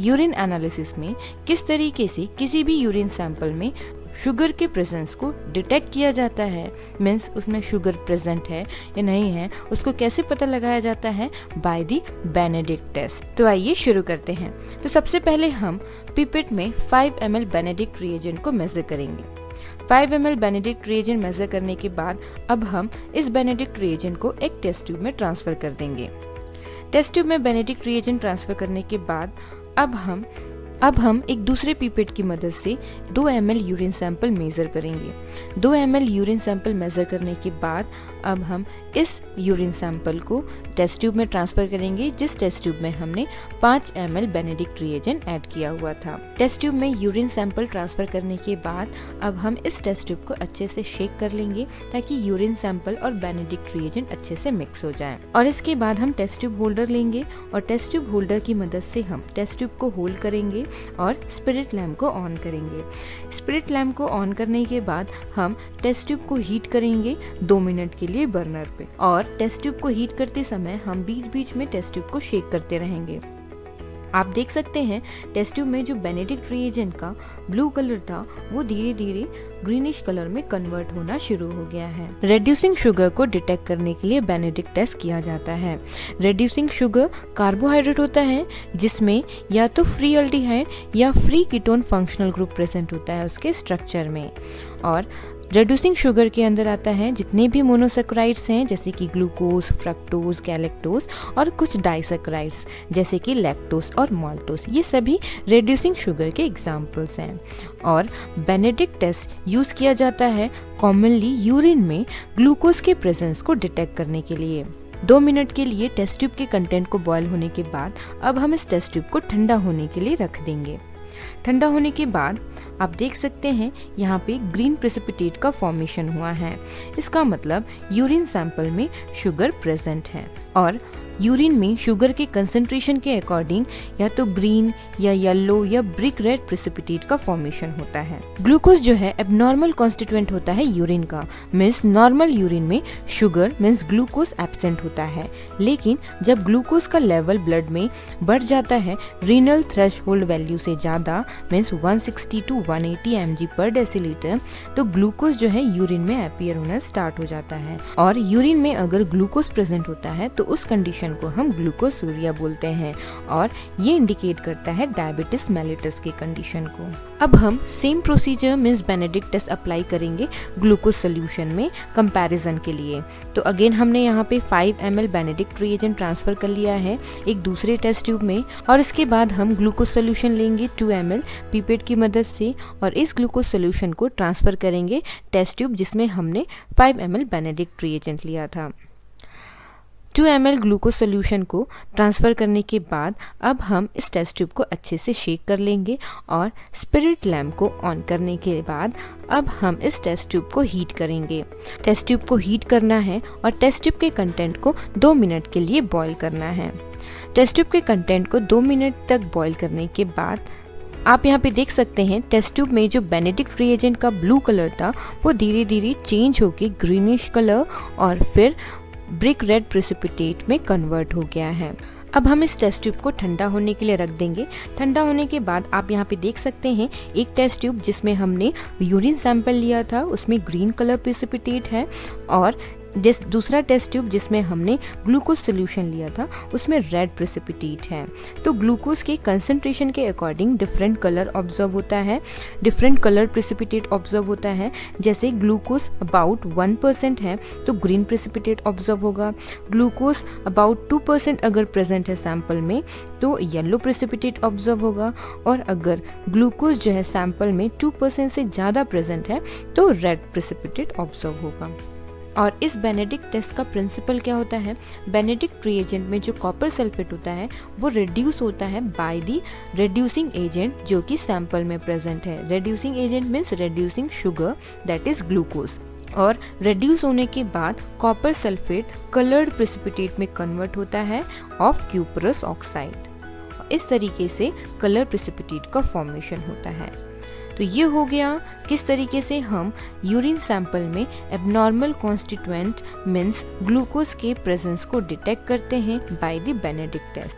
Urine analysis में किस तरीके से किसी भी यूरिन सैंपल में शुगर के प्रेजेंस को डिटेक्ट किया जाता है, मीन्स उसमें शुगर प्रेजेंट है या नहीं है, उसको कैसे पता लगाया जाता है बाय द बेनेडिक्ट टेस्ट। तो आइए शुरू करते हैं। तो सबसे पहले हम पिपेट में 5 ml बेनेडिक्ट रिएजेंट को मेजर करेंगे। 5 ml बेनेडिक्ट रिएजेंट मेजर करने के बाद अब हम इस बेनेडिक्ट रिएजेंट को एक टेस्ट ट्यूब में ट्रांसफर कर देंगे। टेस्ट ट्यूब में बेनेडिक्ट रिएजेंट ट्रांसफर करने के बाद अब हम एक दूसरे पिपेट की मदद से 2 ml यूरिन सैंपल मेजर करेंगे। 2 ml यूरिन सैंपल मेजर करने के बाद अब हम इस यूरिन सैंपल को टेस्ट ट्यूब में ट्रांसफर करेंगे, जिस टेस्ट ट्यूब में हमने 5 ml बेनेडिक्ट रिएजेंट ऐड किया हुआ था। टेस्ट ट्यूब में यूरिन सैंपल ट्रांसफर करने के बाद अब हम इस टेस्ट ट्यूब को अच्छे से शेक कर लेंगे ताकि यूरिन सैंपल और बेनेडिक्ट रिएजेंट अच्छे से मिक्स हो जाए। और इसके बाद हम टेस्ट ट्यूब होल्डर लेंगे और टेस्ट ट्यूब होल्डर की मदद से हम टेस्ट ट्यूब को होल्ड करेंगे और स्पिरिट लैम्प को ऑन करेंगे। स्पिरिट लैम्प को ऑन करने के बाद हम टेस्ट ट्यूब को हीट करेंगे 2 मिनट के लिए बर्नर पे, और टेस्ट ट्यूब को हीट करते समय हम बीच बीच में टेस्ट ट्यूब को शेक करते रहेंगे। आप देख सकते हैं टेस्ट ट्यूब में जो बेनेडिक्ट रिएजेंट का ब्लू कलर था वो धीरे धीरे ग्रीनिश कलर में कन्वर्ट होना शुरू हो गया है। रेड्यूसिंग शुगर को डिटेक्ट करने के लिए बेनेडिक्ट टेस्ट किया जाता है। रेड्यूसिंग शुगर कार्बोहाइड्रेट होता है जिसमें या तो फ्री अल्डिहाइड या free ketone functional group present होता है उसके स्ट्रक्चर में। और रेड्यूसिंग शुगर के अंदर आता है जितने भी मोनोसेक्राइड्स हैं जैसे कि ग्लूकोज, फ्रक्टोज, गैलेक्टोज और कुछ डाइसेक्राइड्स जैसे कि लैक्टोज और माल्टोज, ये सभी रेड्यूसिंग शुगर के एग्जाम्पल्स हैं। और बेनेडिक्ट टेस्ट यूज़ किया जाता है कॉमनली यूरिन में ग्लूकोज के प्रेजेंस को डिटेक्ट करने के लिए। 2 मिनट के लिए टेस्ट ट्यूब के कंटेंट को बॉयल होने के बाद अब हम इस टेस्ट ट्यूब को ठंडा होने के लिए रख देंगे। ठंडा होने के बाद आप देख सकते हैं यहाँ पे ग्रीन प्रेसिपिटेट का फॉर्मेशन हुआ है। इसका मतलब यूरिन सैंपल में शुगर प्रेजेंट है। और यूरिन में शुगर के कंसंट्रेशन के अकॉर्डिंग या तो ग्रीन या येलो या ब्रिक रेड प्रेसिपिटेट का फॉर्मेशन होता है। ग्लूकोज जो है एबनॉर्मल कॉन्स्टिट्यूएंट होता है यूरिन का, मीन्स नॉर्मल यूरिन में शुगर मीन्स ग्लूकोज एब्सेंट होता है। लेकिन जब ग्लूकोज का लेवल ब्लड में बढ़ जाता है रीनल थ्रेशोल्ड वैल्यू से ज़्यादा मीन्स 160 to 180 mg पर डेसीलीटर, तो ग्लूकोज जो है यूरिन में अपीयर होना स्टार्ट हो जाता है। और यूरिन में अगर ग्लूकोज प्रेजेंट होता है तो उस कंडीशन को हम ग्लूकोसूरिया बोलते हैं और ये इंडिकेट करता है डायबिटिस मेलिटस के कंडीशन को। अब हम same procedure means Benedict test apply करेंगे ग्लूकोज सोल्यूशन में कंपैरिजन के लिए। तो अगेन हमने यहाँ पे 5 ml बेनेडिक्ट रिएजेंट ट्रांसफर कर लिया है एक दूसरे टेस्ट ट्यूब में, और इसके बाद हम ग्लूकोज सोल्यूशन लेंगे 2 ml पिपेट की मदद से और इस ग्लूकोज सोल्यूशन को ट्रांसफर करेंगे टेस्ट ट्यूब जिसमें हमने 5 ml बेनेडिक्ट रिएजेंट लिया था। 2 ml ग्लूकोज सोल्यूशन को ट्रांसफ़र करने के बाद अब हम इस टेस्ट ट्यूब को अच्छे से शेक कर लेंगे और स्पिरिट लैम्प को ऑन करने के बाद अब हम इस टेस्ट ट्यूब को हीट करेंगे। टेस्ट ट्यूब को हीट करना है और टेस्ट ट्यूब के कंटेंट को 2 मिनट के लिए बॉईल करना है। टेस्ट ट्यूब के कंटेंट को 2 मिनट तक बॉईल करने के बाद आप यहाँ पे देख सकते हैं टेस्ट ट्यूब में जो बेनेडिक्ट रिएजेंट का ब्लू कलर था वो धीरे धीरे चेंज होके ग्रीनिश कलर और फिर ब्रिक रेड प्रेसिपिटेट में कन्वर्ट हो गया है। अब हम इस टेस्ट ट्यूब को ठंडा होने के लिए रख देंगे। ठंडा होने के बाद आप यहाँ पे देख सकते हैं एक टेस्ट ट्यूब जिसमें हमने यूरिन सैंपल लिया था उसमें ग्रीन कलर प्रेसिपिटेट है, और दूसरा टेस्ट ट्यूब जिसमें हमने ग्लूकोज सोल्यूशन लिया था उसमें रेड प्रेसिपिटेट है। तो ग्लूकोज के कंसंट्रेशन के अकॉर्डिंग डिफरेंट कलर ऑब्जर्व होता है, डिफरेंट कलर प्रेसिपिटेट ऑब्जर्व होता है। जैसे ग्लूकोज अबाउट 1% है तो ग्रीन प्रेसिपिटेट ऑब्जर्व होगा। ग्लूकोज अबाउट 2% अगर प्रेजेंट है सैंपल में तो येलो प्रेसिपिटेट ऑब्जर्व होगा, और अगर ग्लूकोज जो है सैंपल में 2% से ज़्यादा प्रेजेंट है तो रेड प्रेसिपिटेट ऑब्जर्व होगा। और इस बेनेडिक्ट टेस्ट का प्रिंसिपल क्या होता है, बेनेडिक्ट रिएजेंट में जो कॉपर सल्फेट होता है वो रिड्यूस होता है बाय द रिड्यूसिंग एजेंट जो कि सैंपल में प्रेजेंट है। Reducing agent means reducing sugar that is glucose. और रिड्यूस होने के बाद कॉपर सल्फेट कलर्ड प्रेसिपिटेट में कन्वर्ट होता है ऑफ क्यूपरस ऑक्साइड। इस तरीके से कलर प्रेसिपिटेट का फॉर्मेशन होता है। तो ये हो गया किस तरीके से हम यूरिन सैंपल में एबनॉर्मल कॉन्स्टिट्यूएंट मीन्स ग्लूकोज के प्रेजेंस को डिटेक्ट करते हैं बाय द बेनेडिक्ट टेस्ट।